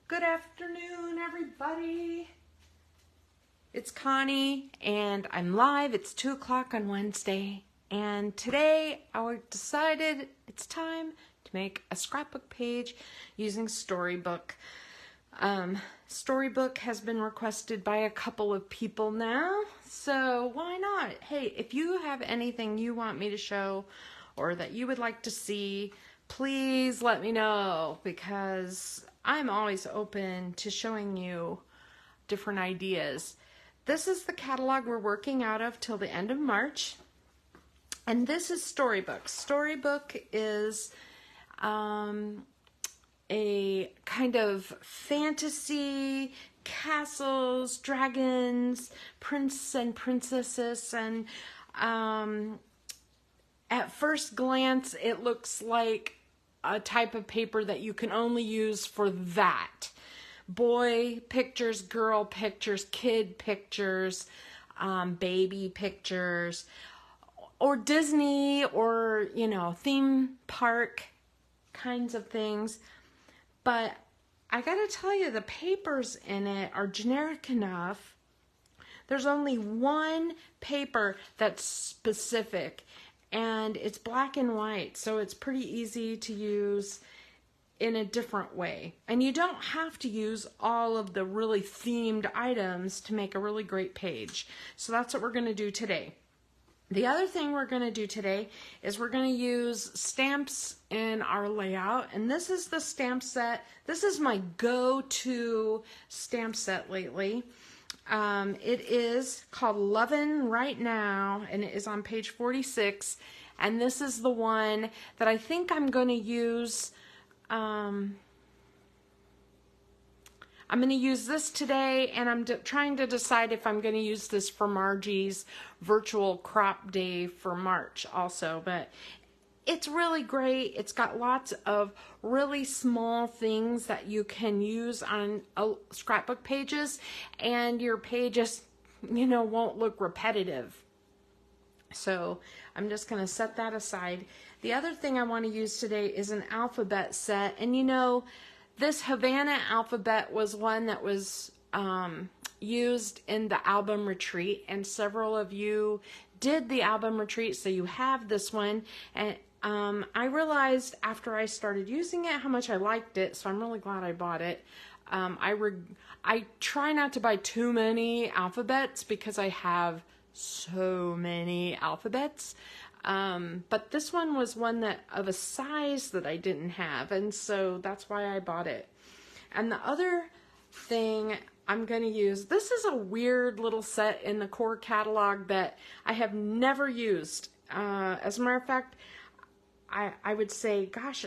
Good afternoon, everybody. It's Connie, and I'm live. It's 2 o'clock on Wednesday, and today I decided it's time to make a scrapbook page using Storybook. Storybook has been requested by a couple of people now, so why not? Hey, if you have anything you want me to show or that you would like to see, please let me know, because I'm always open to showing you different ideas. This is the catalog we're working out of till the end of March, and this is Storybook. Storybook is a kind of fantasy, castles, dragons, prince and princesses, and at first glance it looks like a type of paper that you can only use for that. Boy pictures, girl pictures, kid pictures, baby pictures, or Disney, or, you know, theme park kinds of things. But I gotta tell you, the papers in it are generic enough. There's only one paper that's specific, and it's black and white, so it's pretty easy to use in a different way. And you don't have to use all of the really themed items to make a really great page. So that's what we're going to do today. The other thing we're going to do today is we're going to use stamps in our layout. And this is the stamp set. This is my go-to stamp set lately. It is called Lovin' Right Now, and it is on page 46. And this is the one that I think I'm going to use. I'm going to use this today, and I'm trying to decide if I'm going to use this for Margie's virtual crop day for March also. But it's really great. It's got lots of really small things that you can use on scrapbook pages, and your pages, you know, won't look repetitive. So I'm just going to set that aside. The other thing I want to use today is an alphabet set. And you know, this Havana alphabet was one that was used in the album retreat, and several of you did the album retreat, so you have this one. And I realized after I started using it how much I liked it, so I'm really glad I bought it. I try not to buy too many alphabets because I have so many alphabets. But this one was one that of a size that I didn't have, and so that's why I bought it. And the other thing I'm going to use, this is a weird little set in the core catalog that I have never used. As a matter of fact, I would say, gosh,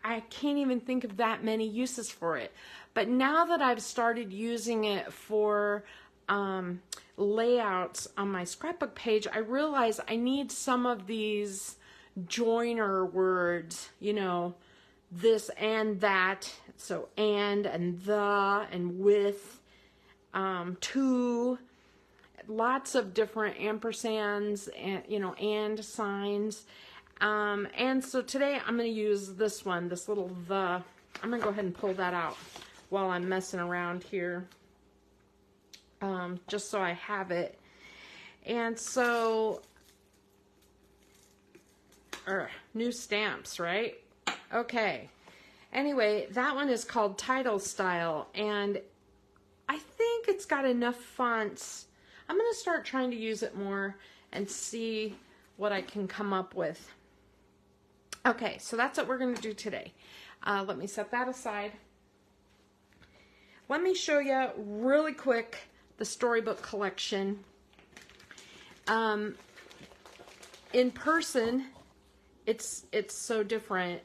I can't even think of that many uses for it. But now that I've started using it for layouts on my scrapbook page, I realize I need some of these joiner words, you know, this and that. So and the and with, to, lots of different ampersands and, you know, and signs. And so today I'm going to use this one, this little the. I'm going to go ahead and pull that out while I'm messing around here. Just so I have it. And so, new stamps, right? Okay. Anyway, that one is called Title Style, and I think it's got enough fonts. I'm going to start trying to use it more and see what I can come up with. Okay, so that's what we're going to do today. Let me set that aside. Let me show you really quick the Storybook collection. In person, it's so different.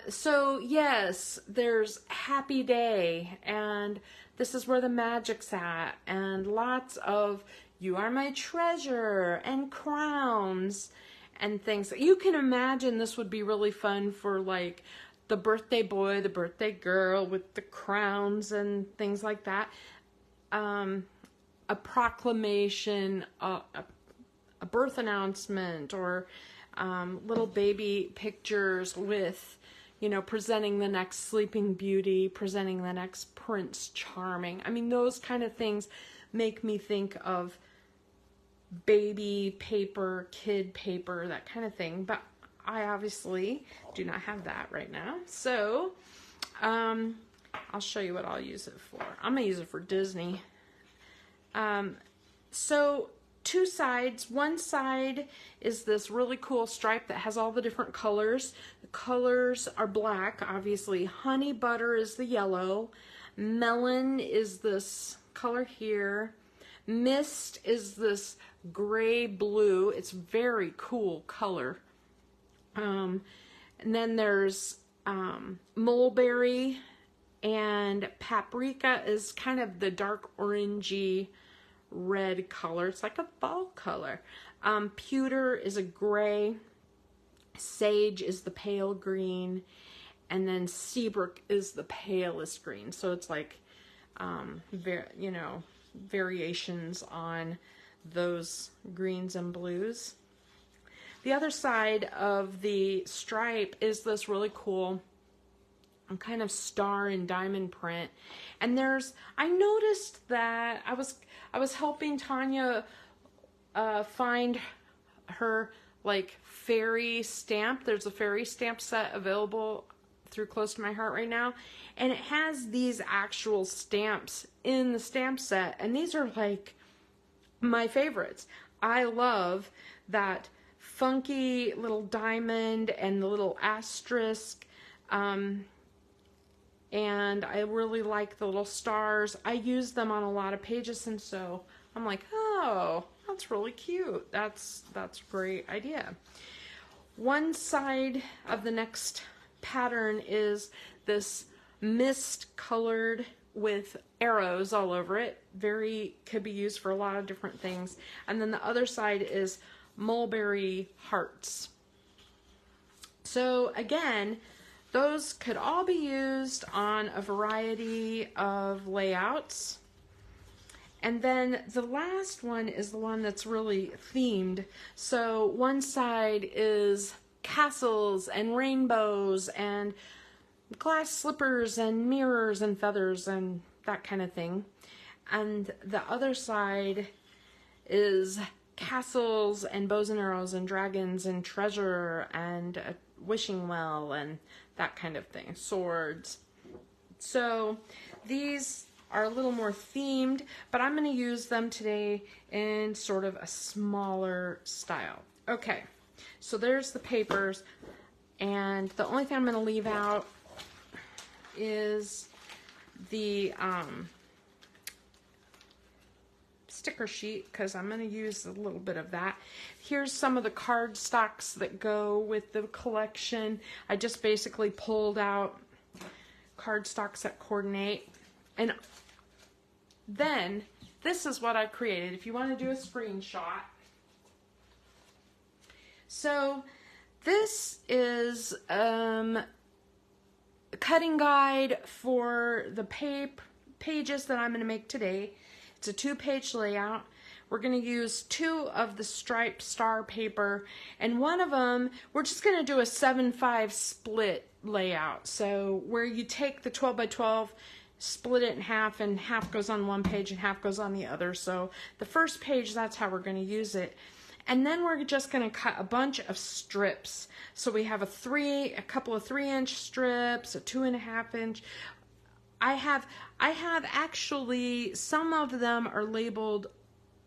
So yes, there's Happy Day, and this is where the magic's at, and lots of You Are My Treasure and crowns and things. You can imagine this would be really fun for like the birthday boy, the birthday girl with the crowns and things like that. A proclamation, a birth announcement, or little baby pictures with you know, presenting the next Sleeping Beauty, presenting the next Prince Charming. I mean, those kind of things make me think of baby paper, kid paper, that kind of thing. But I obviously do not have that right now. So, I'll show you what I'll use it for. I'm going to use it for Disney. So, two sides. One side is this really cool stripe that has all the different colors. The colors are black, obviously. Honey butter is the yellow. Melon is this color here. Mist is this gray blue. It's very cool color. And then there's mulberry, and paprika is kind of the dark orangey red color. It's like a fall color. Pewter is a gray. Sage is the pale green. And then Seabrook is the palest green. So it's like, you know, variations on those greens and blues. The other side of the stripe is this really cool kind of star and diamond print. And I noticed that I was helping Tanya find her like fairy stamp. There's a fairy stamp set available through Close to My Heart right now, and it has these actual stamps in the stamp set, and these are like my favorites. I love that funky little diamond and the little asterisk, and I really like the little stars. I use them on a lot of pages, and so I'm like, oh, that's really cute. That's a great idea. One side of the next pattern is this mist colored with arrows all over it. Could be used for a lot of different things. And then the other side is mulberry hearts. So again, those could all be used on a variety of layouts. And then the last one is the one that's really themed. So one side is castles and rainbows and glass slippers and mirrors and feathers and that kind of thing. And the other side is castles and bows and arrows and dragons and treasure and a wishing well and that kind of thing, swords. So these are a little more themed, but I'm going to use them today in sort of a smaller style. Okay, so there's the papers, and the only thing I'm going to leave out is the sticker sheet, because I'm going to use a little bit of that. Here's some of the card stocks that go with the collection. I just basically pulled out card stocks that coordinate. And then this is what I created. If you want to do a screenshot. So this is a cutting guide for the pages that I'm going to make today. It's a 2-page layout. We're going to use 2 of the striped star paper, and one of them, we're just going to do a 7/5 split layout. So where you take the 12 by 12, split it in half, and half goes on one page and half goes on the other. So the first page, that's how we're going to use it. And then we're just going to cut a bunch of strips. So we have a couple of 3-inch strips, a 2.5 inch. I have actually, some of them are labeled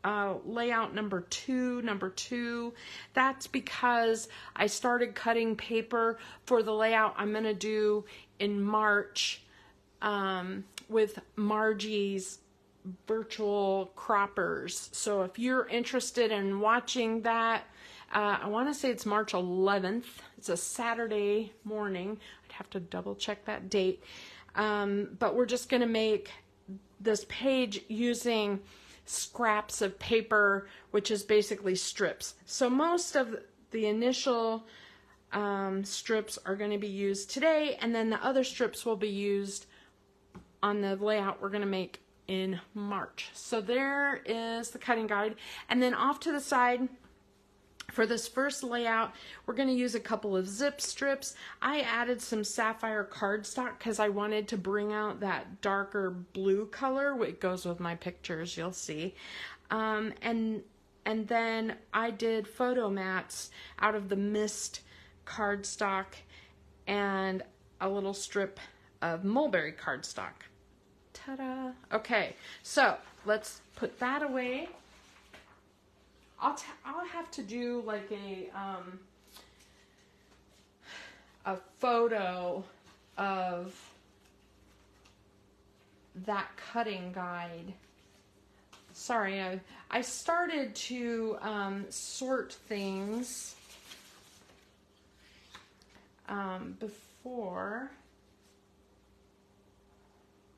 layout number 2. That's because I started cutting paper for the layout I'm going to do in March with Margie's virtual croppers. So if you're interested in watching that, I want to say it's March 11th. It's a Saturday morning. I'd have to double check that date. But we're just going to make this page using scraps of paper, which is basically strips. So most of the initial strips are going to be used today, and then the other strips will be used on the layout we're going to make in March. So there is the cutting guide. And then off to the side, For this first layout, we're going to use a couple of zip strips. I added some sapphire cardstock because I wanted to bring out that darker blue color, which goes with my pictures, you'll see. And then I did photo mats out of the mist cardstock and a little strip of mulberry cardstock. Ta-da! Okay, so let's put that away. I'll have to do like a photo of that cutting guide. Sorry, I started to sort things before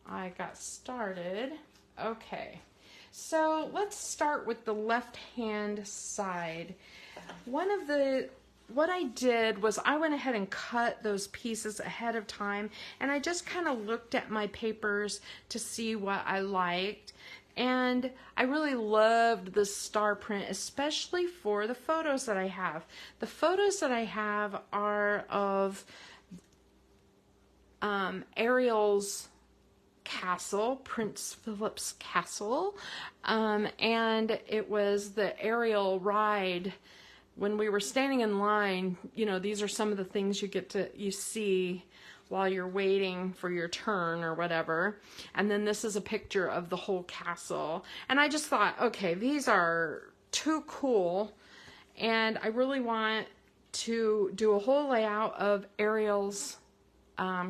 I got started. Okay. So let's start with the left-hand side. What I did was I went ahead and cut those pieces ahead of time, and I just kind of looked at my papers to see what I liked. And I really loved the star print, especially for the photos that I have. The photos that I have are of Ariel's castle, Prince Philip's castle, and it was the Ariel ride. When we were standing in line, you know, these are some of the things you see while you're waiting for your turn or whatever. And then this is a picture of the whole castle. And I just thought, okay, these are too cool, and I really want to do a whole layout of Ariel's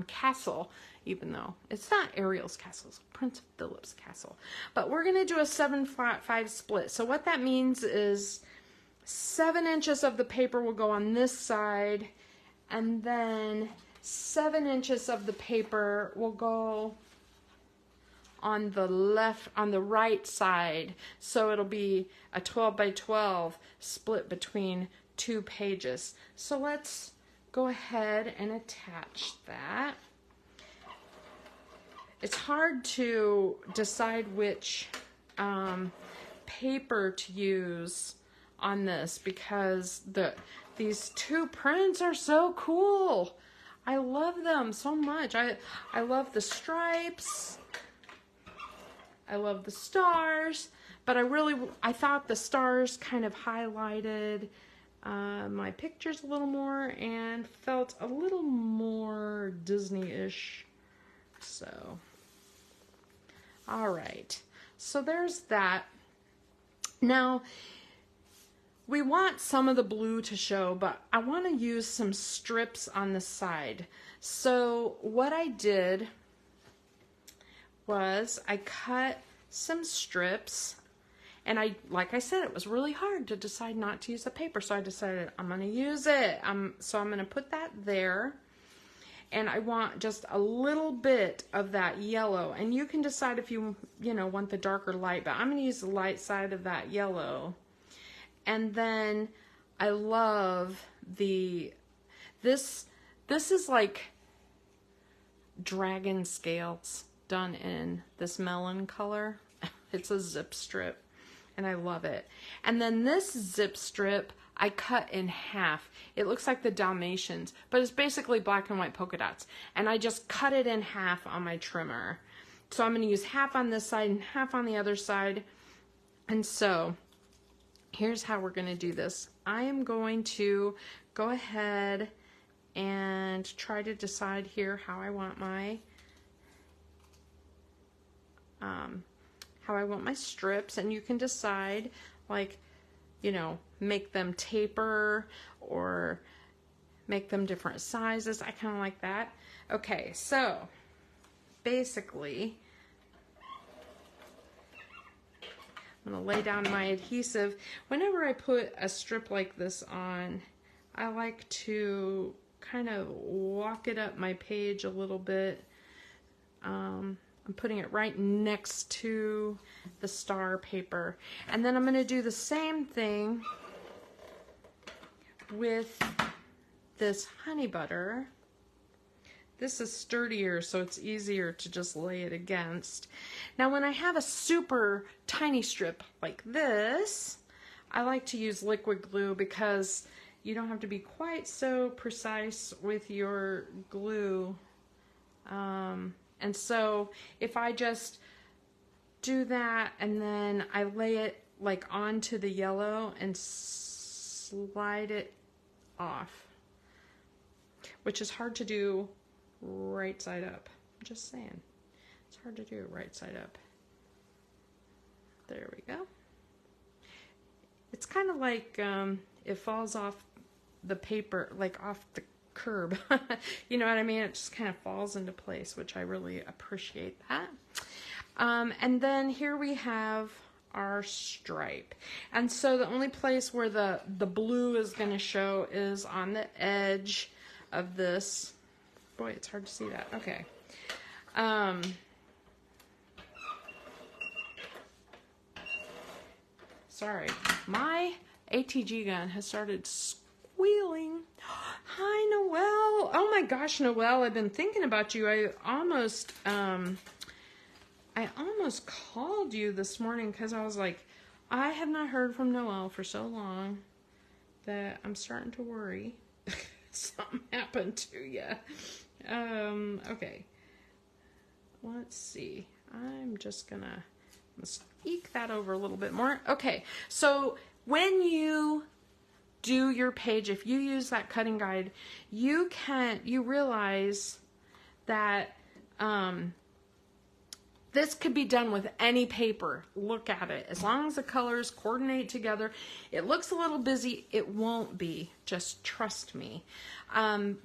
castle, even though it's not Ariel's castle, it's Prince Philip's castle. But we're going to do a 7/5 split. So what that means is 7 inches of the paper will go on this side, and then 7 inches of the paper will go on the right side. So it'll be a 12 by 12 split between 2 pages. So let's go ahead and attach that. It's hard to decide which paper to use on this because these 2 prints are so cool. I love them so much. I love the stripes. I love the stars, but I thought the stars kind of highlighted my pictures a little more and felt a little more Disney-ish. So, all right. So there's that. Now, we want some of the blue to show, but I want to use some strips on the side. So what I did was I cut some strips, and like I said, it was really hard to decide not to use the paper, so I decided I'm going to use it. So I'm going to put that there, and I want just a little bit of that yellow, and you can decide if you want the darker light, but I'm going to use the light side of that yellow. And then I love this is like dragon scales done in this melon color. It's a zip strip, and I love it. And then this zip strip I cut in half. It looks like the Dalmatians, but it's basically black and white polka dots. And I just cut it in half on my trimmer. So I'm going to use half on this side and half on the other side. And so here's how we're going to do this. I am going to go ahead and try to decide here how I want my strips, and you can decide, like, make them taper or make them different sizes. I kind of like that. Okay, so basically I'm going to lay down my adhesive. Whenever I put a strip like this on, I like to kind of walk it up my page a little bit. I'm putting it right next to the star paper. And then I'm going to do the same thing with this honey butter. This is sturdier, so it's easier to just lay it against. Now, when I have a super tiny strip like this, I like to use liquid glue because you don't have to be quite so precise with your glue. And so if I just do that and then I lay it like onto the yellow and slide it off, which is hard to do right side up. I'm just saying, it's hard to do right side up. There we go. It's kind of like it falls off the paper, like off the curb. You know what I mean? It just kind of falls into place, which I really appreciate that. And then here we have our stripe. And so the only place where the blue is going to show is on the edge of this. Boy, it's hard to see that. Okay. Sorry, my ATG gun has started squealing. Hi, Noelle. Oh my gosh, Noelle, I've been thinking about you. I almost called you this morning because I was like, I have not heard from Noelle for so long that I'm starting to worry something happened to you. Okay. Let's see. I'm just gonna eke that over a little bit more. Okay, so when you do your page, if you use that cutting guide, you realize that this could be done with any paper. Look at it. As long as the colors coordinate together, it looks a little busy. It won't be. Just trust me.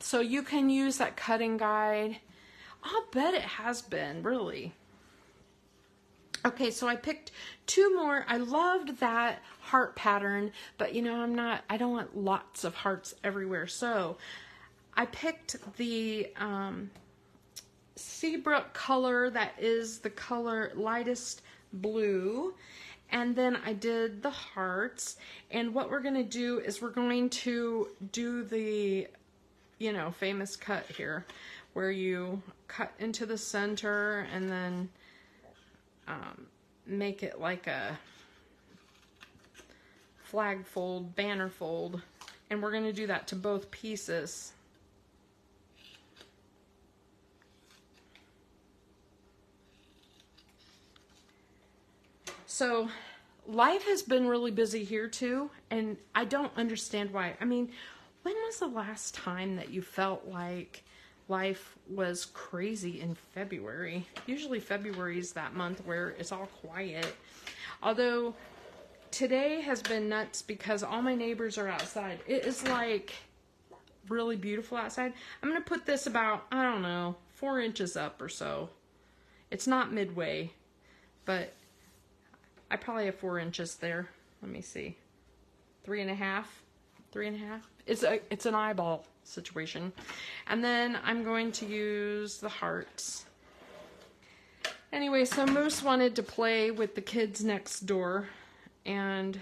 So you can use that cutting guide. I'll bet it has been, really. Okay, so I picked two more. I loved that heart pattern, but you know, I don't want lots of hearts everywhere. So I picked the Seabrook color that is the color lightest blue. And then I did the hearts. And what we're going to do is we're going to do the, you know, famous cut here where you cut into the center and then make it like a flag fold, banner fold, and we're going to do that to both pieces. So life has been really busy here too, and I don't understand why. I mean, when was the last time that you felt like life was crazy in February? Usually February is that month where it's all quiet. Although today has been nuts because all my neighbors are outside. It is like really beautiful outside. I'm going to put this about, I don't know, 4 inches up or so. It's not midway, but I probably have 4 inches there. Let me see. 3.5. 3.5. It's an eyeball situation. And then I'm going to use the hearts. Anyway, so Moose wanted to play with the kids next door, and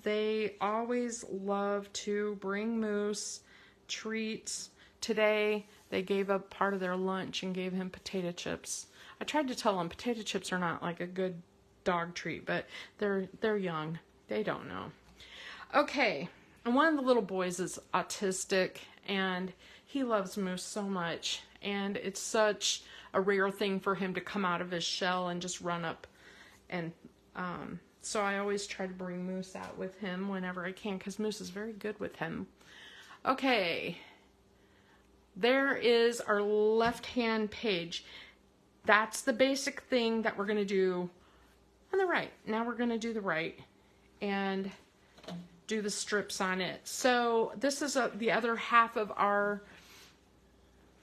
they always love to bring Moose treats. Today they gave up part of their lunch and gave him potato chips. I tried to tell them potato chips are not like a good dog treat, but they're young. They don't know. Okay. And one of the little boys is autistic, and he loves Moose so much, and it's such a rare thing for him to come out of his shell and just run up, and so I always try to bring Moose out with him whenever I can, because Moose is very good with him. Okay, there is our left-hand page. That's the basic thing that we're going to do on the right. Now we're going to do the right, and do the strips on it. So this is the other half of our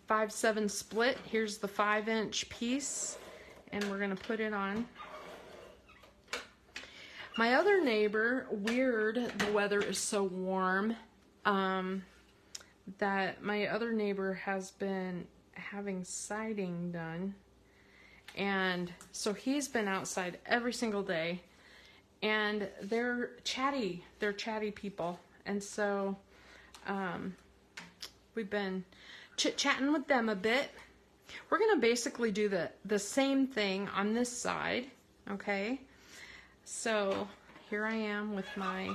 5/7 split. Here's the 5-inch piece, and we're going to put it on. My other neighbor, weird, the weather is so warm, that my other neighbor has been having siding done, and so he's been outside every single day. And they're chatty people, and so we've been chit-chatting with them a bit. We're gonna basically do the same thing on this side, okay? So here I am with my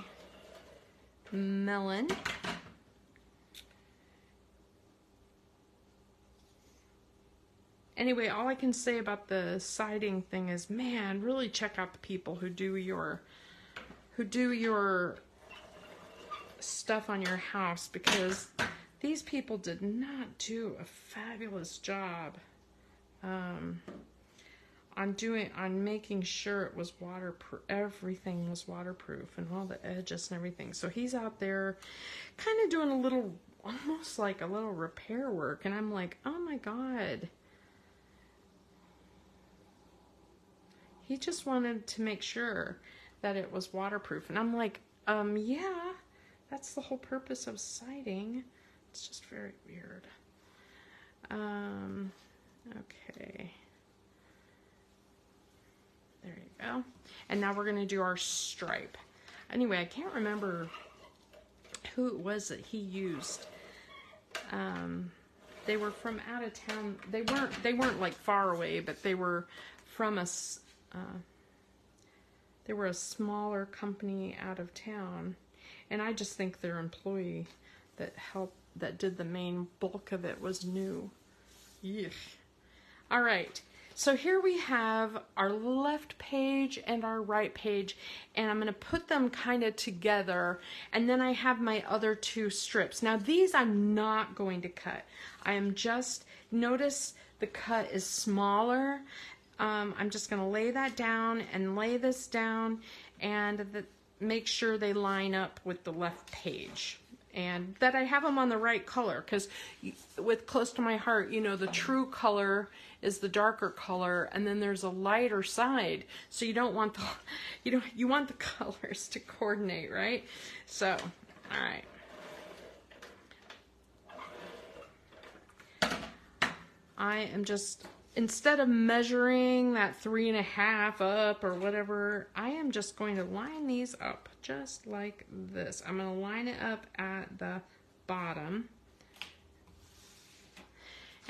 melon. Anyway, all I can say about the siding thing is, man, really check out the people who do your stuff on your house, because these people did not do a fabulous job on making sure it was waterproof. Everything was waterproof, and all the edges and everything. So he's out there kind of doing a little, almost like a little repair work, and I'm like, oh my God. He just wanted to make sure that it was waterproof. And I'm like, yeah, that's the whole purpose of siding. It's just very weird. Okay. There you go. And now we're going to do our stripe. Anyway, I can't remember who it was that he used. They were from out of town. They weren't like far away, but they were from a smaller company out of town, and I just think their employee that did the main bulk of it was new. Yeesh. All right, so here we have our left page and our right page, and I'm going to put them kind of together, and then I have my other two strips. Now these I'm not going to cut. I am just, notice the cut is smaller. I'm just going to lay that down and lay this down, and make sure they line up with the left page, and that I have them on the right color, because with Close to My Heart, you know, the true color is the darker color, and then there's a lighter side, so you don't want you want the colors to coordinate, right? So, all right. I am just, instead of measuring that 3.5 up or whatever, I am just going to line these up just like this. I'm going to line it up at the bottom.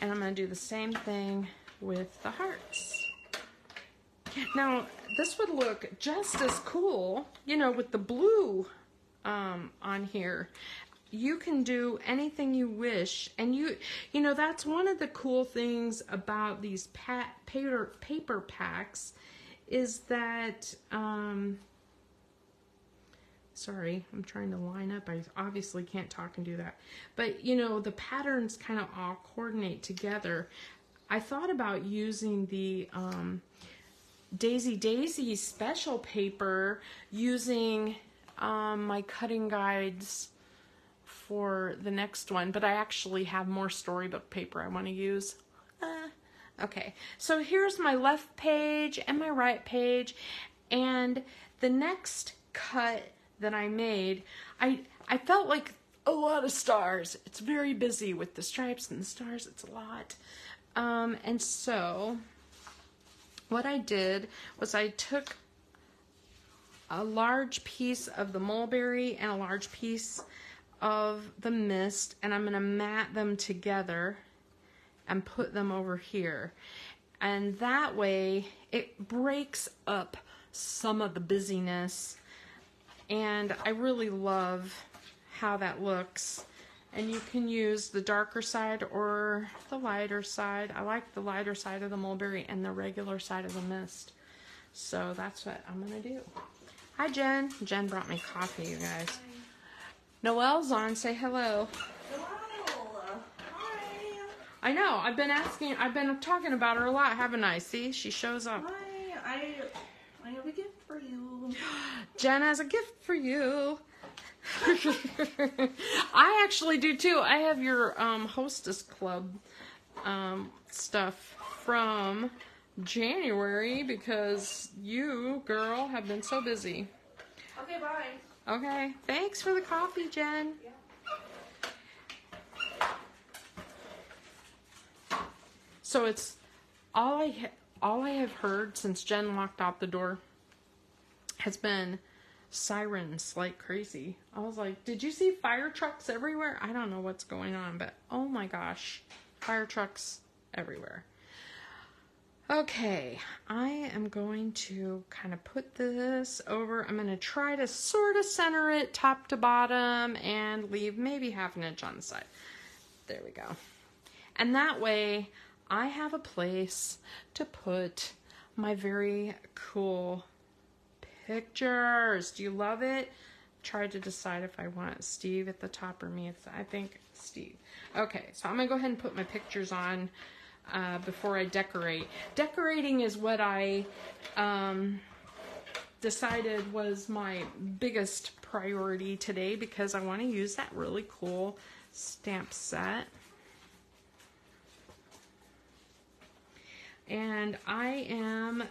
And I'm going to do the same thing with the hearts. Now, this would look just as cool, you know, with the blue on here. You can do anything you wish, and you know, that's one of the cool things about these paper packs is that, sorry, I'm trying to line up. I obviously can't talk and do that. But, you know, the patterns kind of all coordinate together. I thought about using the Daisy special paper, using my cutting guides for the next one, but I actually have more storybook paper I want to use. Okay, so here's my left page and my right page, and the next cut that I made, I felt like a lot of stars. It's very busy with the stripes and the stars. It's a lot. And so what I did was I took a large piece of the mulberry and a large piece of the mist, and I'm going to mat them together and put them over here. And that way it breaks up some of the busyness, and I really love how that looks. And you can use the darker side or the lighter side. I like the lighter side of the mulberry and the regular side of the mist. So that's what I'm going to do. Hi, Jen. Jen brought me coffee, you guys. Hi. Noelle's on. Say hello. Hello. Hi. I know. I've been talking about her a lot, haven't I? See, she shows up. Hi. I have a gift for you. Jen has a gift for you. I actually do too. I have your Hostess Club stuff from January, because you, girl, have been so busy. Okay, bye. Okay, thanks for the coffee, Jen. Yeah. So it's all I have heard since Jen walked out the door has been sirens like crazy. I was like, did you see fire trucks everywhere? I don't know what's going on, but oh my gosh, fire trucks everywhere. Okay, I am going to kind of put this over. I'm going to try to sort of center it top to bottom and leave maybe ½ inch on the side. There we go. And that way I have a place to put my very cool pictures. Do you love it? Tried to decide if I want Steve at the top or me. I think Steve. Okay, so I'm going to go ahead and put my pictures on before I decorate. Decorating is what I decided was my biggest priority today because I want to use that really cool stamp set. And I am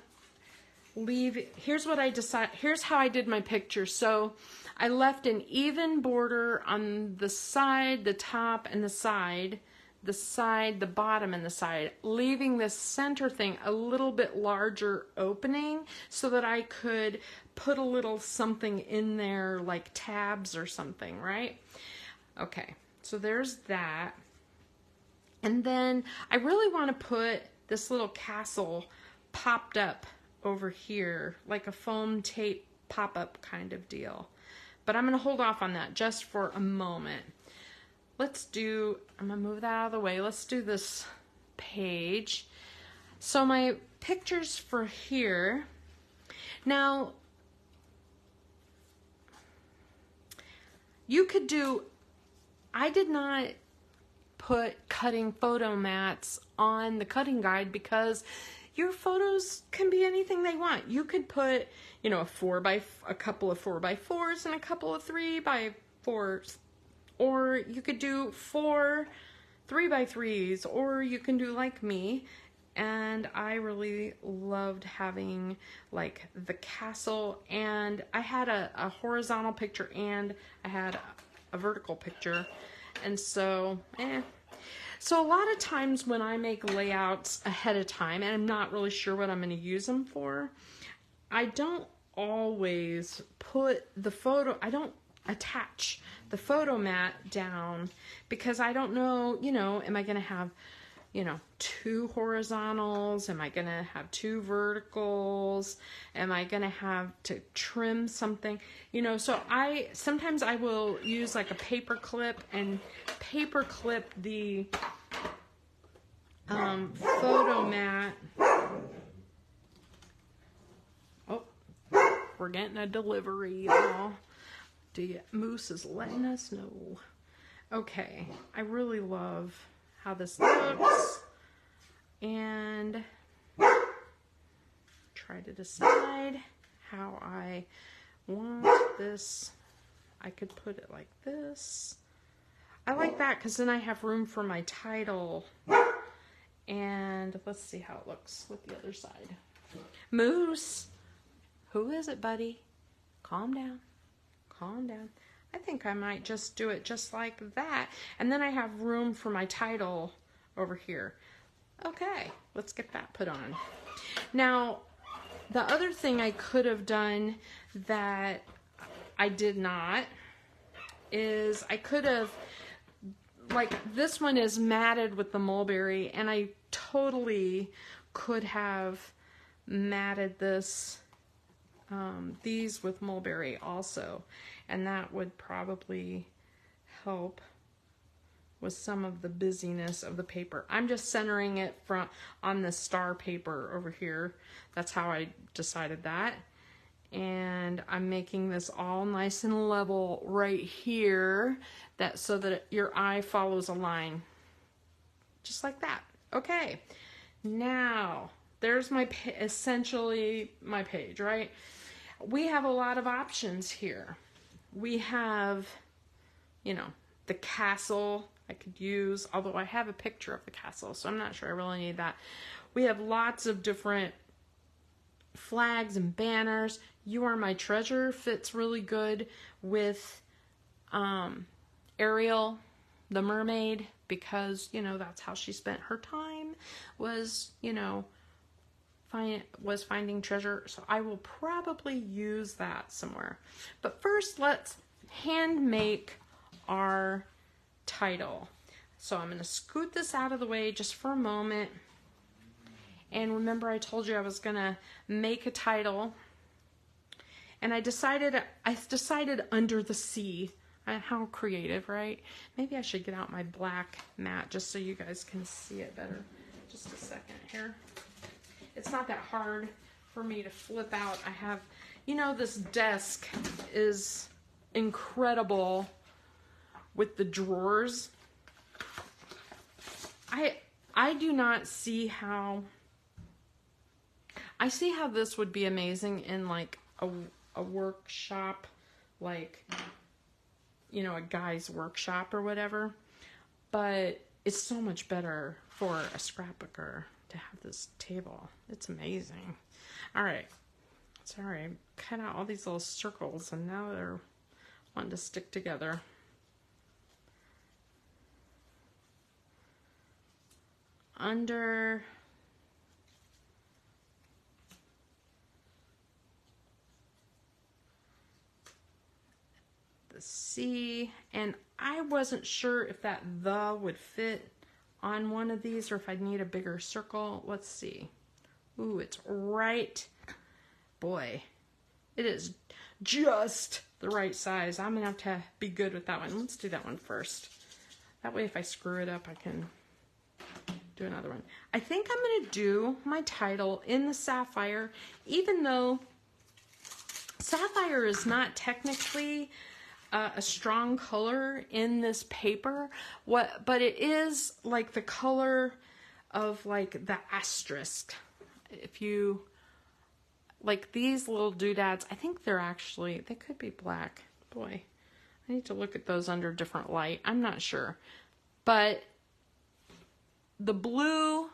here's what I decided. Here's how I did my picture. So I left an even border on the side, the top, and the side, the bottom, and the side, leaving this center thing a little bit larger opening so that I could put a little something in there like tabs or something, right? Okay, so there's that. And then I really want to put this little castle popped up over here, like a foam tape pop-up kind of deal. But I'm going to hold off on that just for a moment. I'm going to move that out of the way. Let's do this page. So my pictures for here. Now, you could do, I did not put cutting photo mats on the cutting guide because your photos can be anything they want. You could put, you know, a couple of 4x4s and a couple of 3x4s, or you could do 4 3x3s, or you can do like me. And I really loved having like the castle, and I had a horizontal picture and I had a vertical picture, and so So a lot of times when I make layouts ahead of time and I'm not really sure what I'm going to use them for, I don't always put the photo, I don't attach the photo mat down because I don't know, you know, am I going to have, you know, 2 horizontals? Am I going to have 2 verticals? Am I going to have to trim something? You know, so sometimes I will use like a paper clip and paper clip the photo mat. Oh, we're getting a delivery, y'all. Moose is letting us know. Okay, I really love how this looks, and try to decide how I want this. I could put it like this. I like that because then I have room for my title. And let's see how it looks with the other side. Moose, who is it, buddy? Calm down. Calm down. I think I might just do it just like that. And then I have room for my title over here. Okay, let's get that put on. Now, the other thing I could have done that I did not is I could have, like this one is matted with the mulberry, and I totally could have matted these with mulberry also, and that would probably help with some of the busyness of the paper. I'm just centering it on the star paper over here. That's how I decided that. And I'm making this all nice and level right here, so that your eye follows a line. Just like that. Okay. Now, there's essentially my page, right? We have a lot of options here. We have, you know, the castle I could use, although I have a picture of the castle, so I'm not sure I really need that. We have lots of different flags and banners. You Are My Treasure fits really good with Ariel, the mermaid, because, you know, that's how she spent her time, was, you know, finding treasure. So I will probably use that somewhere. But first, let's hand make our title. So I'm going to scoot this out of the way just for a moment. And remember I told you I was gonna make a title. And I decided Under the Sea. How creative, right? Maybe I should get out my black mat just so you guys can see it better. Just a second here. It's not that hard for me to flip out. I have, you know, this desk is incredible with the drawers. I do not see how, I see how this would be amazing in like a workshop, like, you know, a guy's workshop or whatever, but it's so much better for a scrapbooker to have this table. It's amazing. All right, sorry, I cut out all these little circles and now they're wanting to stick together. Under the sea, and I wasn't sure if that "the" would fit on one of these or if I'd need a bigger circle. Let's see. Ooh, it's right. Boy, it is just the right size. I'm gonna have to be good with that one. Let's do that one first. That way if I screw it up, I can do another one. I think I'm going to do my title in the sapphire, even though sapphire is not technically a strong color in this paper, but it is like the color of like the asterisk. If you like these little doodads, I think they're actually, they could be black. Boy, I need to look at those under different light. I'm not sure, but the blue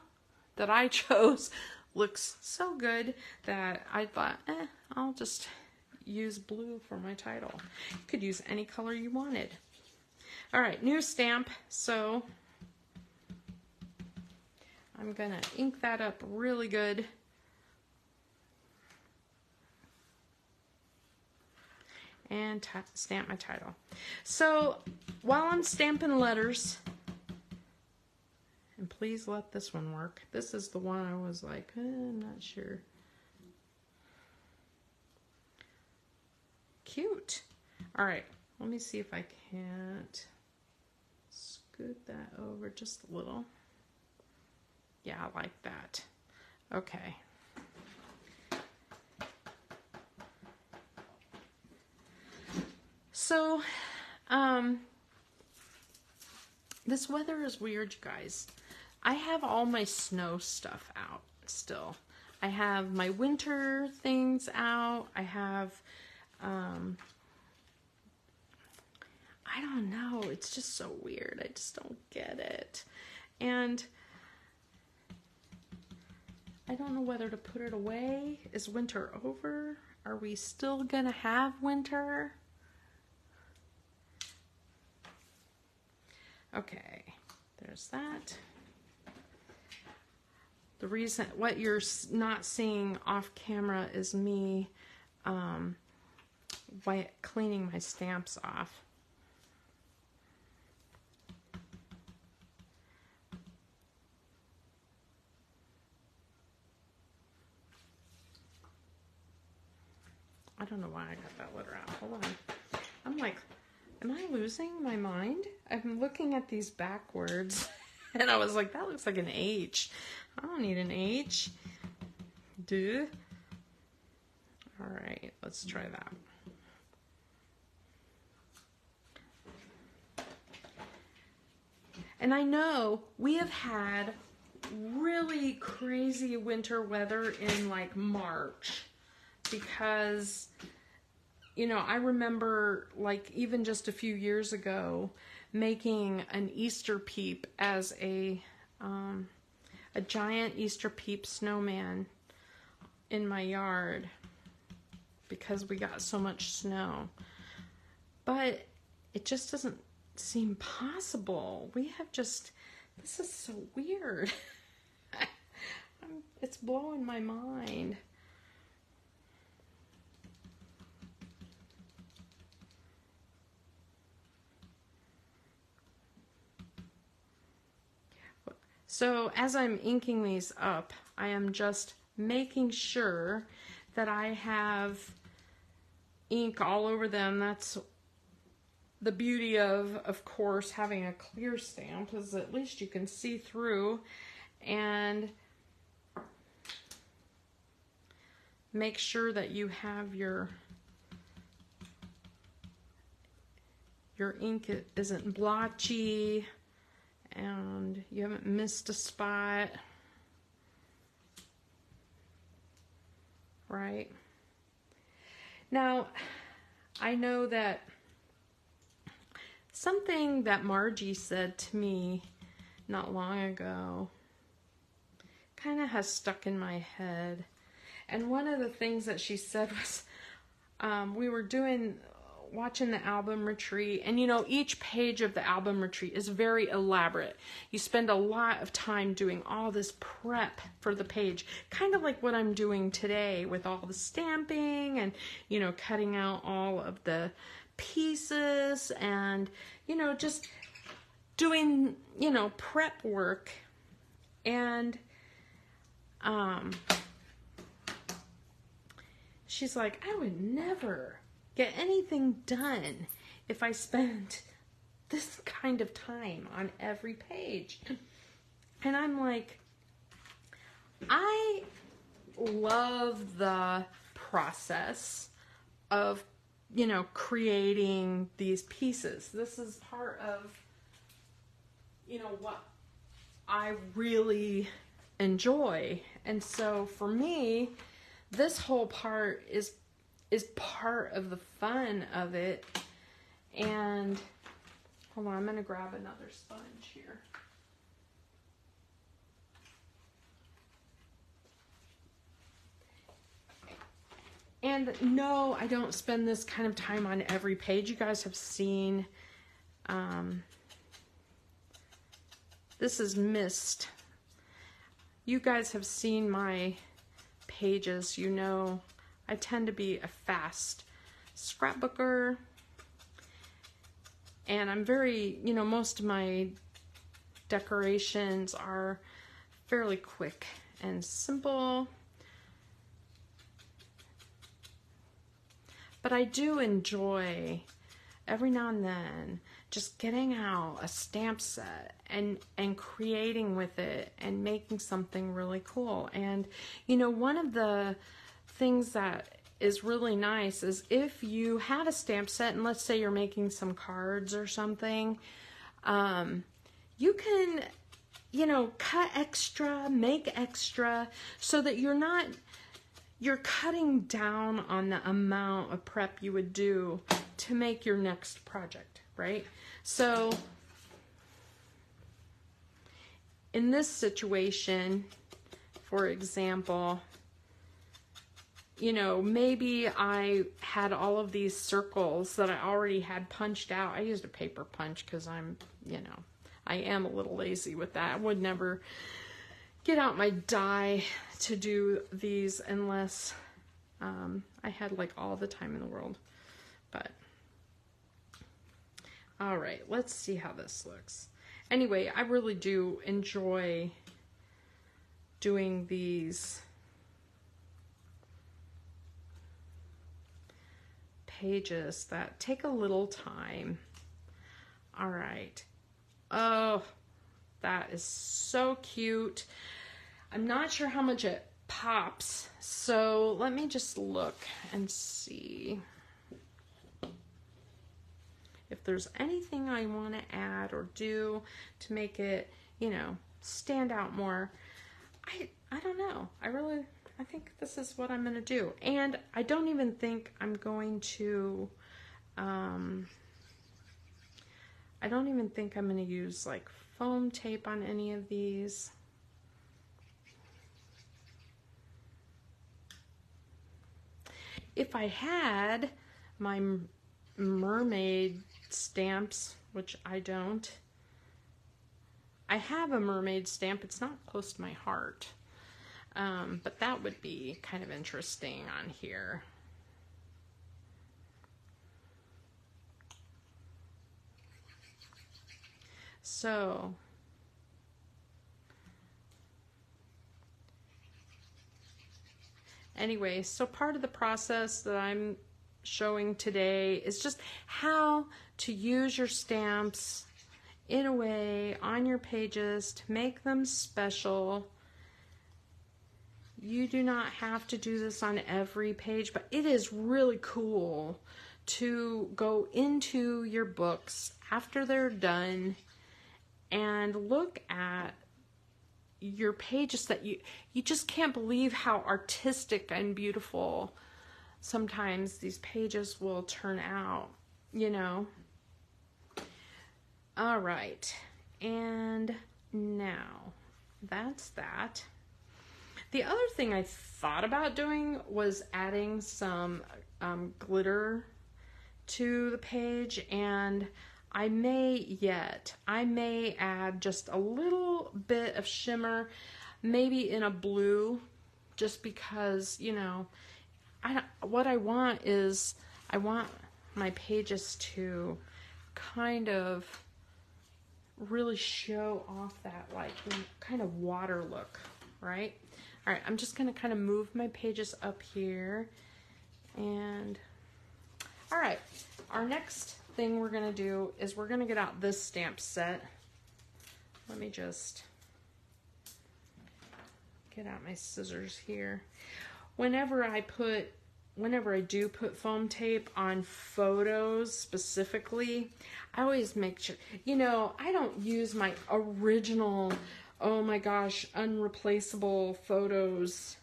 that I chose looks so good that I thought, I'll just use blue for my title. You could use any color you wanted. All right, new stamp. So I'm gonna ink that up really good. And stamp my title. So while I'm stamping letters, and please let this one work. This is the one I was like, I'm not sure. Cute. All right, let me see if I can't scoot that over just a little. Yeah, I like that. Okay. So, this weather is weird, you guys. I have all my snow stuff out still. I have my winter things out. I have, I don't know. It's just so weird. I just don't get it. And I don't know whether to put it away. Is winter over? Are we still gonna have winter? Okay, there's that. The reason, what you're not seeing off camera is me cleaning my stamps off. I don't know why I got that letter out. Hold on. I'm like, am I losing my mind? I'm looking at these backwards and I was like, that looks like an H. I don't need an H. Duh. All right, let's try that. And I know we have had really crazy winter weather in like March because, you know, I remember like even just a few years ago making an Easter peep as a giant Easter peep snowman in my yard because we got so much snow. But it just doesn't seem possible. We have just, this is so weird. It's blowing my mind. So as I'm inking these up, I am just making sure that I have ink all over them. That's the beauty of course, having a clear stamp, is at least you can see through and make sure that you have your ink isn't blotchy and you haven't missed a spot, right? Now, I know that something that Margie said to me not long ago kind of has stuck in my head. And one of the things that she said was, we were watching the album retreat, and you know, each page of the album retreat is very elaborate. You spend a lot of time doing all this prep for the page, kind of like what I'm doing today with all the stamping and, you know, cutting out all of the pieces and, you know, just doing, you know, prep work. And she's like, I would never get anything done if I spent this kind of time on every page. And I'm like, I love the process of, you know, creating these pieces. This is part of, you know, what I really enjoy. And so for me, this whole part is part of the fun of it. And hold on, I'm gonna grab another sponge here. And no, I don't spend this kind of time on every page. You guys have seen, this is missed. You guys have seen my pages, you know, I tend to be a fast scrapbooker, and I'm very, you know, most of my decorations are fairly quick and simple, but I do enjoy every now and then just getting out a stamp set and creating with it and making something really cool. And you know, one of the things that is really nice is if you have a stamp set, and let's say you're making some cards or something, you can, you know, cut extra, make extra, so that you're cutting down on the amount of prep you would do to make your next project, right? So in this situation, for example, you know, maybe I had all of these circles that I already had punched out. I used a paper punch because I'm, you know, I am a little lazy with that. I would never get out my die to do these unless I had like all the time in the world. But all right, let's see how this looks. Anyway, I really do enjoy doing these pages that take a little time. All right. Oh, that is so cute. I'm not sure how much it pops, so let me just look and see if there's anything I want to add or do to make it, you know, stand out more. I don't know. I think this is what I'm going to do. And I don't even think I'm going to, I don't even think I'm going to use like foam tape on any of these. If I had my mermaid stamps, which I don't, I have a mermaid stamp. It's not close to my heart. But that would be kind of interesting on here. So Anyway, so part of the process that I'm showing today is just how to use your stamps in a way on your pages to make them special. You do not have to do this on every page, but it is really cool to go into your books after they're done and look at your pages that you just can't believe how artistic and beautiful sometimes these pages will turn out, you know. All right, and now that's that. The other thing I thought about doing was adding some glitter to the page, and I may add just a little bit of shimmer, maybe in a blue, just because, you know, what I want my pages to kind of really show off that like kind of water look, right? All right, I'm just gonna kind of move my pages up here, and all right, our next thing we're gonna do is we're gonna get out this stamp set. Let me just get out my scissors here. Whenever I do put foam tape on photos specifically, I always make sure, you know, I don't use my original, oh my gosh, unreplaceable photos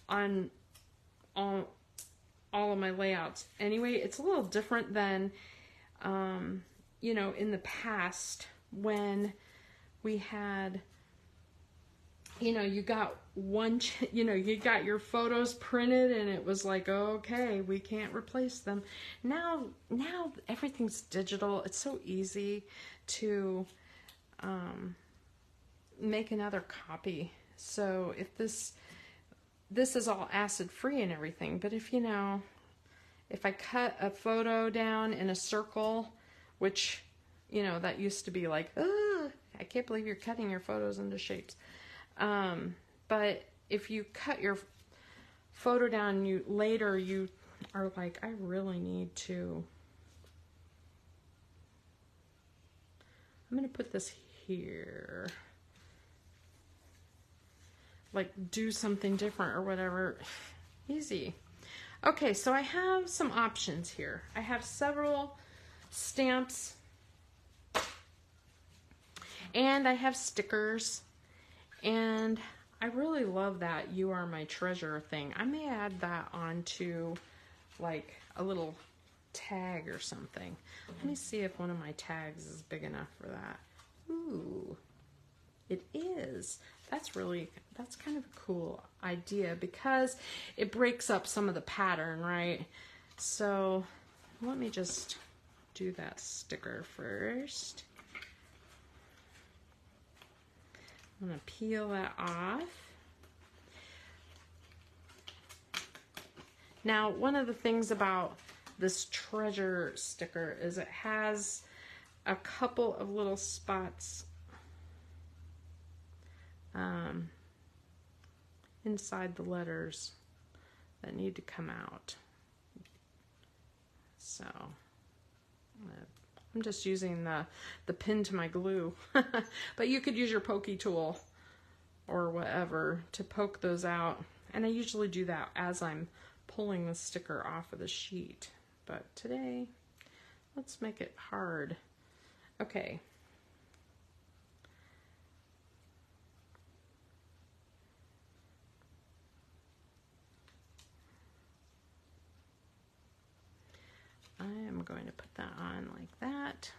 on all of my layouts. Anyway, it's a little different than, you know, in the past when we had, you know, you got you got your photos printed and it was like, okay, we can't replace them. Now everything's digital. It's so easy to make another copy. So if this is all acid free and everything, but if, you know, if I cut a photo down in a circle, which, you know, that used to be like, I can't believe you're cutting your photos into shapes. But if you cut your photo down, you are like, I really need to, I'm going to put this here, like do something different or whatever. Easy. Okay, so I have some options here. I have several stamps and I have stickers, and I really love that "You Are My Treasure" thing. I may add that onto like a little tag or something. Let me see if one of my tags is big enough for that. Ooh, it is. That's kind of a cool idea because it breaks up some of the pattern, right? So let me just do that sticker first. I'm going to peel that off. Now, one of the things about this treasure sticker is it has a couple of little spots inside the letters that need to come out. So I'm just using the pin to my glue. But you could use your pokey tool or whatever to poke those out. And I usually do that as I'm pulling the sticker off of the sheet. But today, let's make it hard. Okay. I am going to put that on like that.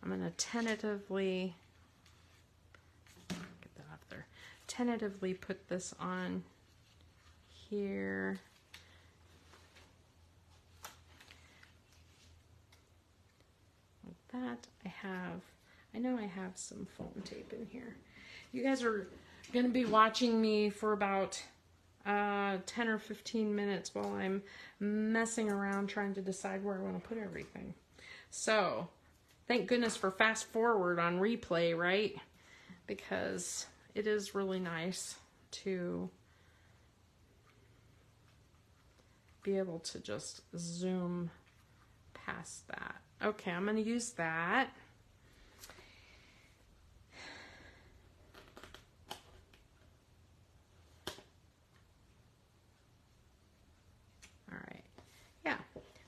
I'm going to tentatively get that off there. Tentatively put this on here. Like that. I know I have some foam tape in here. You guys are going to be watching me for about 10 or 15 minutes while I'm messing around trying to decide where I want to put everything. So, thank goodness for fast forward on replay, right? because it is really nice to be able to just zoom past that. Okay, I'm going to use that. All right. Yeah.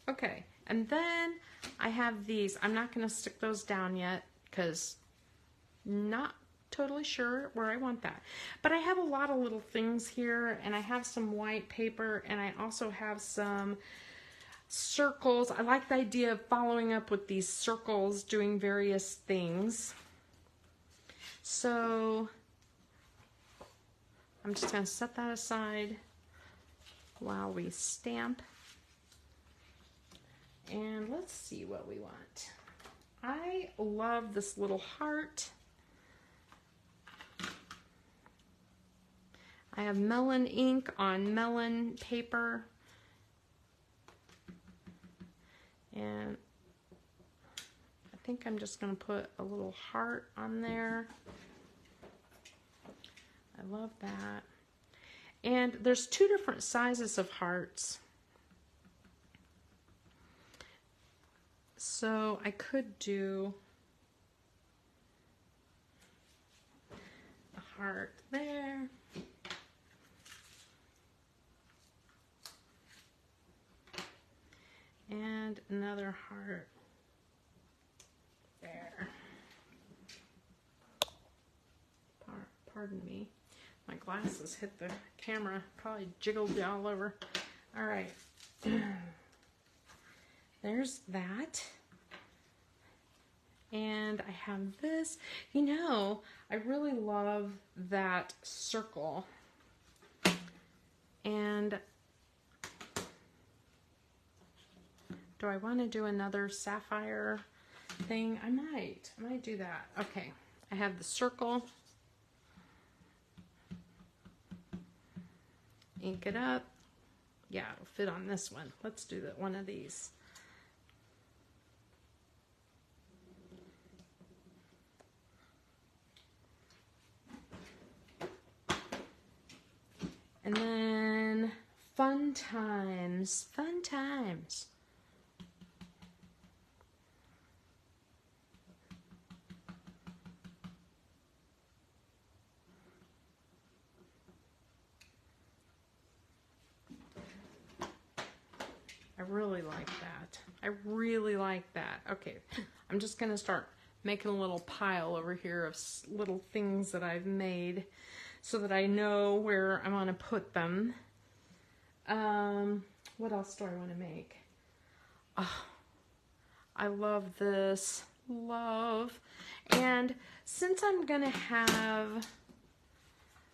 Okay. And then I have these. I'm not going to stick those down yet because not totally sure where I want that. But I have a lot of little things here, and I have some white paper, and I also have some circles. I like the idea of following up with these circles, doing various things. So I'm just going to set that aside while we stamp. And let's see what we want. I love this little heart. I have melon ink on melon paper. And I think I'm just going to put a little heart on there. I love that. And there's two different sizes of hearts. So I could do a heart there. And another heart there. Pardon me. My glasses hit the camera. Probably jiggled all over. All right. There's that. And I have this. You know, I really love that circle. And do I want to do another sapphire thing? I might do that. Okay, I have the circle. Ink it up. Yeah, it'll fit on this one. Let's do one of these. And then fun times, fun times. I really like that. I really like that. Okay, I'm just going to start making a little pile over here of little things that I've made so that I know where I want to put them. What else do I want to make? Oh, I love this. Love. And since I'm going to have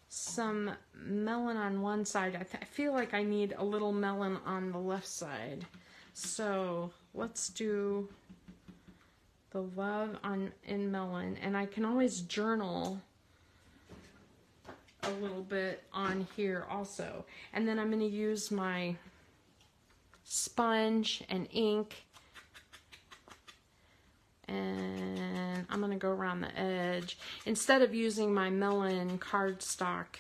some melon on one side, I feel like I need a little melon on the left side. So let's do the love in melon. And I can always journal a little bit on here also. And then I'm going to use my sponge and ink, and I'm going to go around the edge. Instead of using my melon cardstock,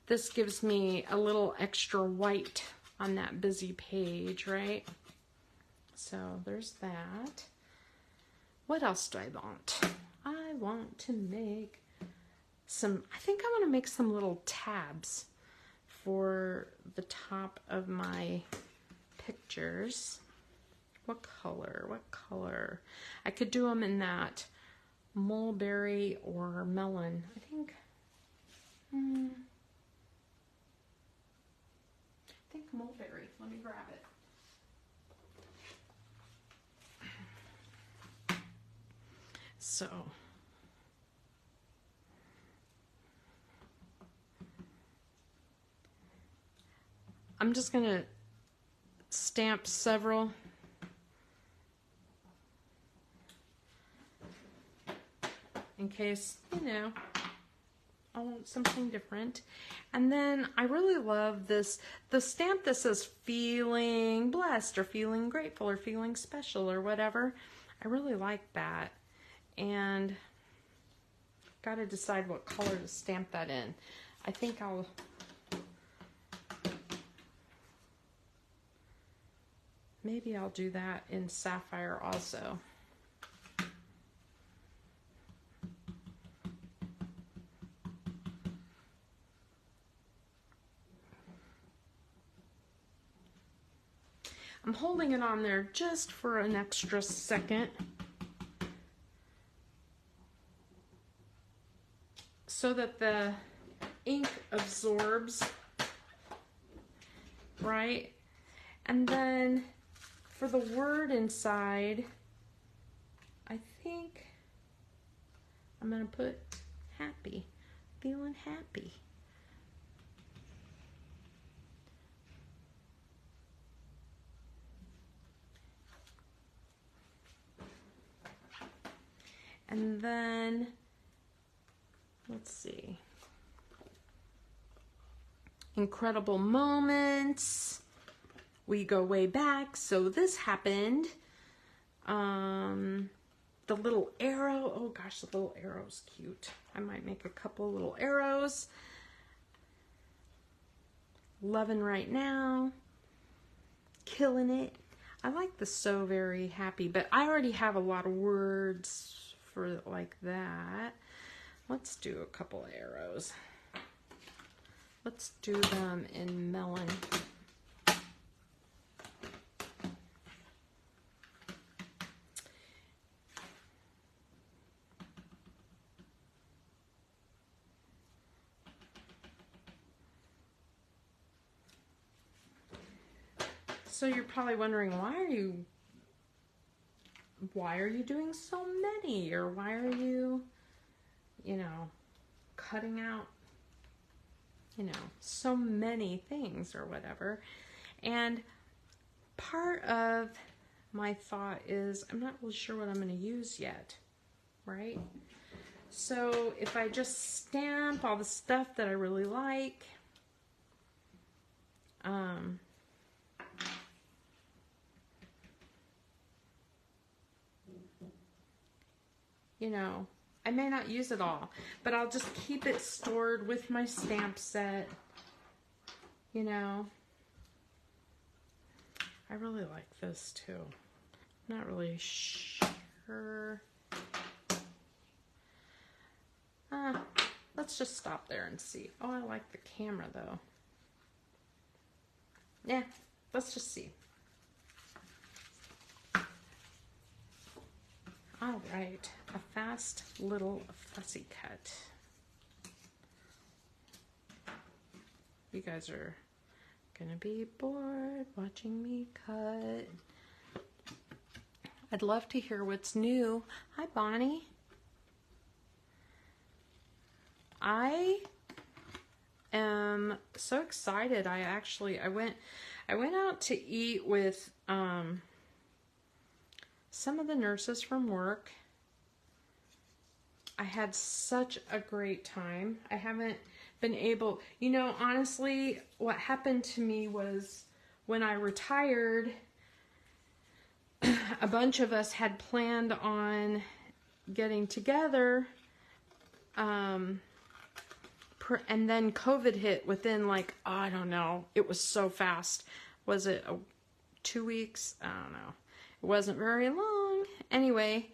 this gives me a little extra white on that busy page, right? So there's that. What else do I want? I want to make I think I want to make some little tabs for the top of my pictures. What color? What color? I could do them in that mulberry or melon. I think mulberry. Let me grab it. So I'm just going to stamp several. In case, you know, I want something different. And then I really love this, the stamp that says feeling blessed or feeling grateful or feeling special or whatever. I really like that. And got to decide what color to stamp that in. I think maybe I'll do that in sapphire also. I'm holding it on there just for an extra second so that the ink absorbs, right? And then for the word inside, I think I'm gonna put happy, feeling happy. And then, let's see, incredible moments. We go way back. So this happened. The little arrow. Oh gosh, the little arrow's cute. I might make a couple little arrows. Loving right now. Killing it. I like the so very happy, but I already have a lot of words for like that. Let's do a couple of arrows. Let's do them in melon. So you're probably wondering, why are you doing so many, or why are you, cutting out, so many things or whatever. And part of my thought is I'm not really sure what I'm going to use yet, right? So if I just stamp all the stuff that I really like, I may not use it all, but I'll just keep it stored with my stamp set, I really like this too. I'm not really sure. Let's just stop there and see. Oh, I like the camera though. Yeah, let's just see. All right, a fast little fussy cut. You guys are gonna be bored watching me cut. I'd love to hear what's new. Hi, Bonnie. I am so excited. I went out to eat with some of the nurses from work. I had such a great time. I haven't been able, honestly, what happened to me was when I retired, a bunch of us had planned on getting together, and then COVID hit within I don't know, it was so fast. Was it 2 weeks? I don't know. It wasn't very long. Anyway,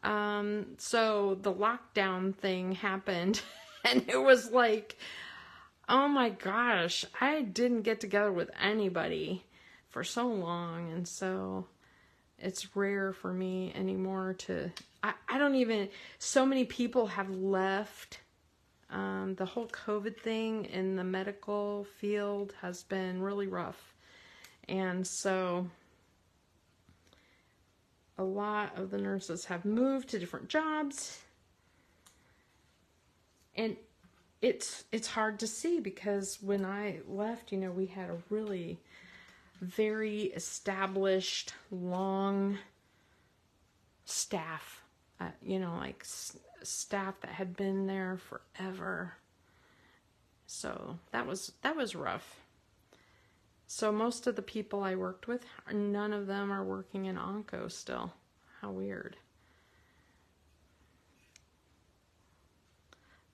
so the lockdown thing happened and it was like, oh my gosh, I didn't get together with anybody for so long. And so it's rare for me anymore to, I don't even, so many people have left. The whole COVID thing in the medical field has been really rough. And so a lot of the nurses have moved to different jobs, and it's hard to see because when I left, we had a really very established, long staff, staff that had been there forever. So that was rough. So most of the people I worked with, none of them are working in onco still. How weird.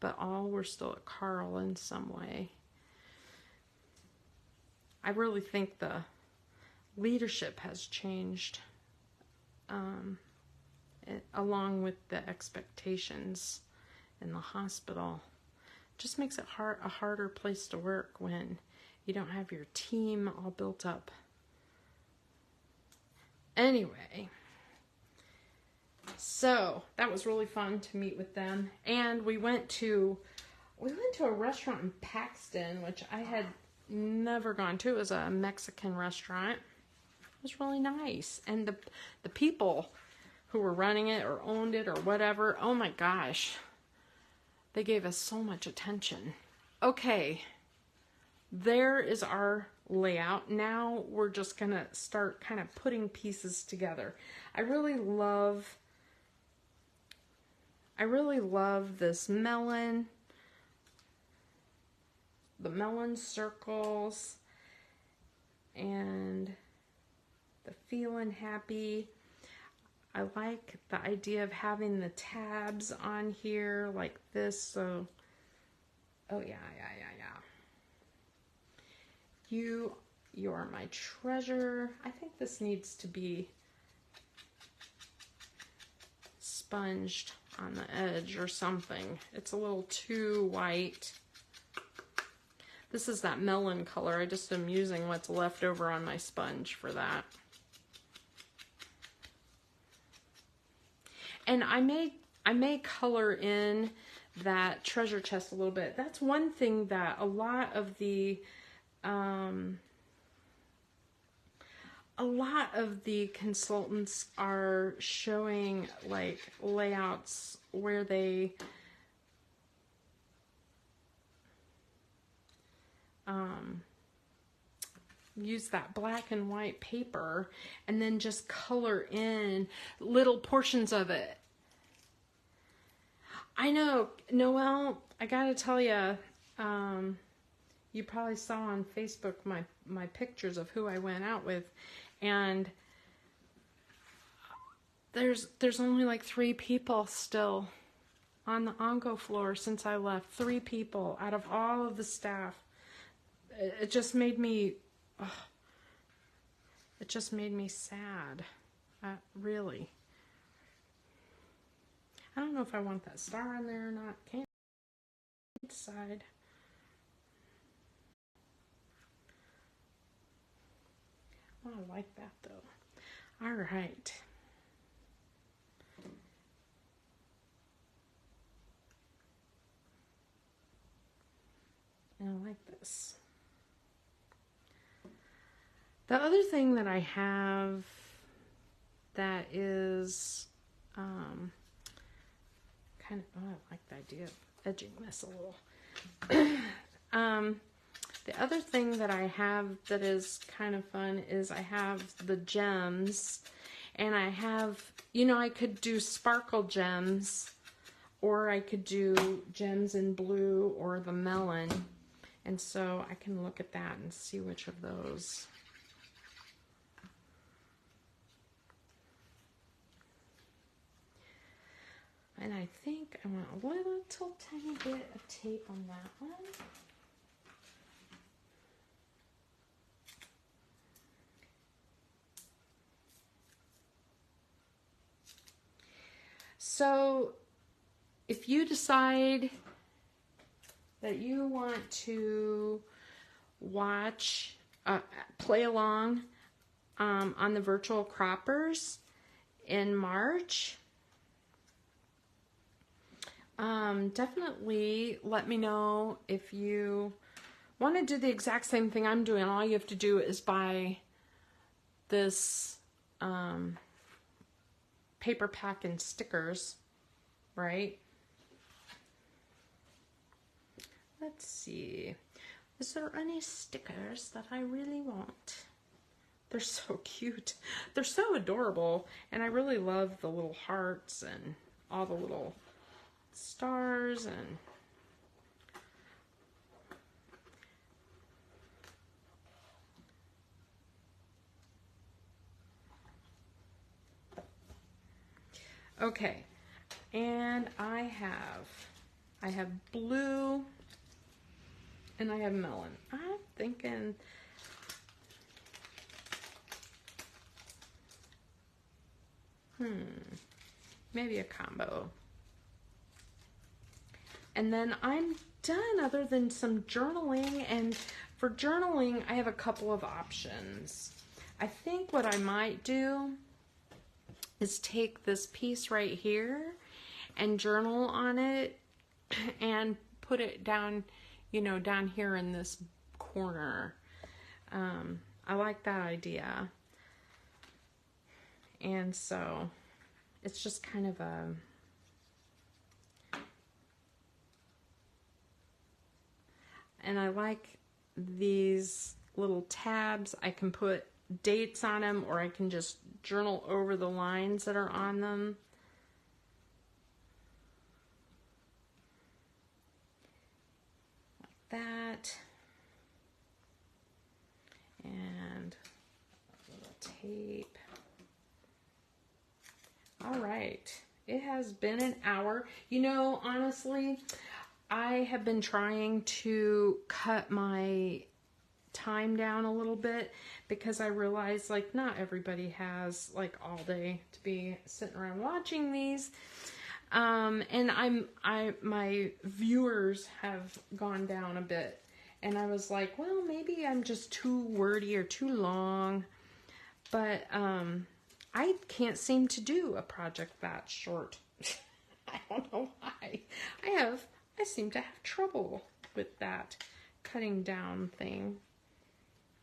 but all were still at Carl in some way. I really think the leadership has changed along with the expectations in the hospital. Just makes it a harder place to work when you don't have your team all built up. Anyway, so that was really fun to meet with them, and we went to a restaurant in Paxton, which I had never gone to. It was a Mexican restaurant. It was really nice, and the people who were running it or owned it or whatever, oh my gosh, they gave us so much attention. Okay, there is our layout. Now we're just gonna start kind of putting pieces together. I really love this melon, the melon circles, and the feeling happy. I like the idea of having the tabs on here like this. So, oh yeah. You are my treasure. I think this needs to be sponged on the edge or something. It's a little too white. This is that melon color. I just am using what's left over on my sponge for that. And I may color in that treasure chest a little bit. That's one thing that a lot of the consultants are showing, like layouts where they use that black and white paper and then just color in little portions of it. I know, Noelle, I gotta tell you, you probably saw on Facebook my pictures of who I went out with, and there's only like 3 people still on the onco floor since I left. 3 people out of all of the staff. It just made me, sad. Really. I don't know if I want that star on there or not. Can't decide. Oh, I like that though. All right. And I like this. The other thing that I have that is kind of, I like the idea of edging this a little. The other thing that I have that is kind of fun is I have the gems, and I have, I could do sparkle gems, or I could do gems in blue or the melon, and so I can look at that and see which of those. And I think I want a little tiny bit of tape on that one. So if you decide that you want to watch, play along on the virtual croppers in March, definitely let me know if you want to do the exact same thing I'm doing. All you have to do is buy this paper pack and stickers, right? Let's see. Is there any stickers that I really want? They're so cute. They're so adorable. And I really love the little hearts and all the little stars and okay. And I I have blue, and I have melon. I'm thinking maybe a combo. And then I'm done other than some journaling, and for journaling I have a couple of options. I think what I might do is take this piece right here and journal on it and put it down, you know, down here in this corner. I like that idea. And so it's just kind of a, and I like these little tabs. I can put dates on them, or I can just journal over the lines that are on them. Like that. And a little tape. All right. It has been an hour. You know, honestly, I have been trying to cut my time down a little bit because I realize like not everybody has like all day to be sitting around watching these. And my viewers have gone down a bit, and I was like, well, maybe I'm just too wordy or too long, but I can't seem to do a project that short. I don't know why. I seem to have trouble with that cutting down thing.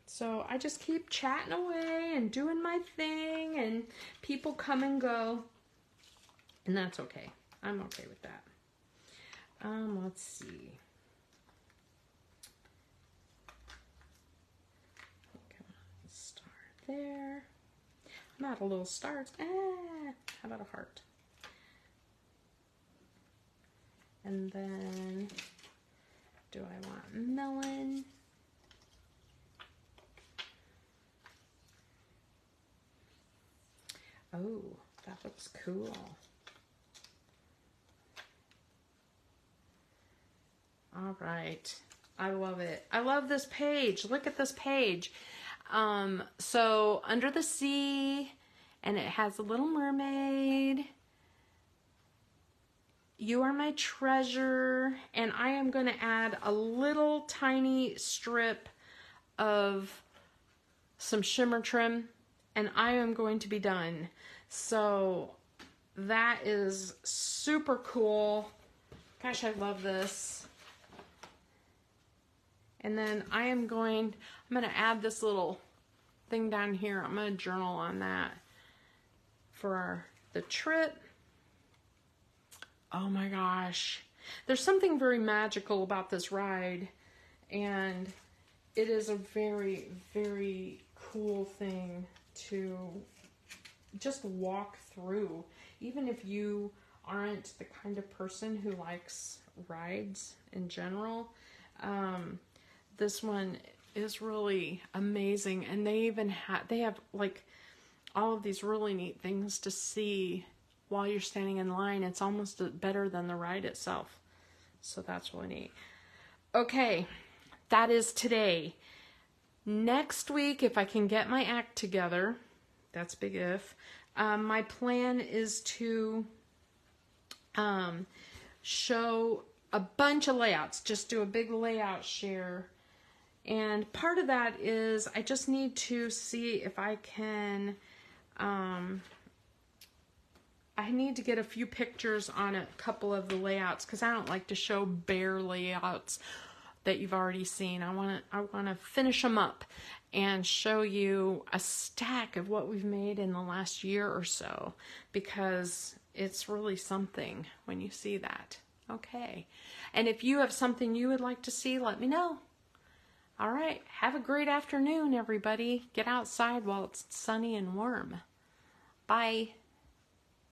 So I just keep chatting away and doing my thing, and people come and go, and that's okay. I'm okay with that. Let's see. Star there. I'm out of little stars. How about a heart? And then, do I want melon? Oh, that looks cool. All right. I love it. I love this page. Look at this page. So under the sea, and it has a little mermaid. You are my treasure, and I am going to add a little tiny strip of some shimmer trim, and I am going to be done. So that is super cool. Gosh, I love this. And then I'm going to add this little thing down here. I'm going to journal on that for the trip. Oh my gosh. There's something very magical about this ride, and it is a very, very cool thing to just walk through. Even if you aren't the kind of person who likes rides in general, this one is really amazing. And they even have like all of these really neat things to see while you're standing in line. It's almost better than the ride itself. So that's really neat. Okay, that is today. Next week, if I can get my act together, that's big if, my plan is to show a bunch of layouts, just do a big layout share. And part of that is I just need to see if I can, I need to get a few pictures on a couple of the layouts, because I don't like to show bare layouts that you've already seen. I want to finish them up and show you a stack of what we've made in the last year or so, because it's really something when you see that. Okay. And if you have something you would like to see, let me know. All right. Have a great afternoon, everybody. Get outside while it's sunny and warm. Bye.